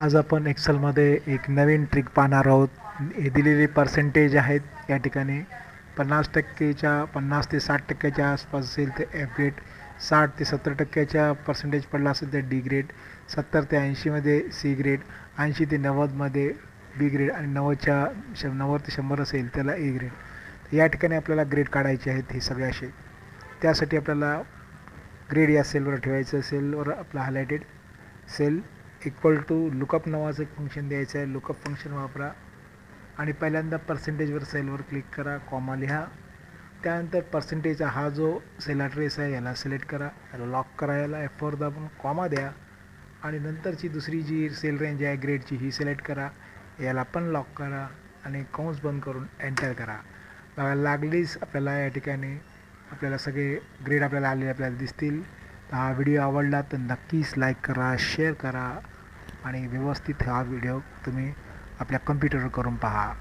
आज आपण एक्सेलमध्ये एक नवीन ट्रिक पाहणार आहोत. हे दिलेले पर्सेंटेज आहेत या ठिकाणी 50 ते 60% आसपास असेल तर एफ ग्रेड, 60 ते 70% पर्सेंटेज पडला असेल तर डी ग्रेड, 70 ते 80मध्ये सी ग्रेड, 80 ते 90मध्ये बी ग्रेड आणि 90 ते 100 असेल त्याला ए ग्रेड. तर या ठिकाणी आपल्याला ग्रेड काढायचे आहेत हे सगळे असे. त्यासाठी आपल्याला ग्रेड या सेलवर ठेवायचं. सेलवर आपला highlighted cell equal to lookup नावाचं एक फंक्शन द्यायचं आहे. लुकअप फंक्शन वापरा आणि पहिल्यांदा पर्सेंटेजवर सेलवर क्लिक करा, कॉमा लिहा. त्यानंतर पर्सेंटेजचा हा जो सेल ॲड्रेस आहे याला सिलेक्ट करा, याला लॉक करा, याला F4 दाबून कॉमा द्या आणि नंतरची दुसरी जी सेल रेंज आहे ग्रेडची ही सिलेक्ट करा, याला पण लॉक करा आणि कंस बंद करून एंटर करा. बघा लागलीच आपल्याला या ठिकाणी आपल्याला सगळे ग्रेड आपल्याला आलेले आपल्याला दिसतील. तर हा व्हिडिओ आवडला तर नक्कीच लाईक करा, शेअर करा आणि व्यवस्थित हा व्हिडिओ तुम्ही आपल्या कम्प्युटरवर करून पहा.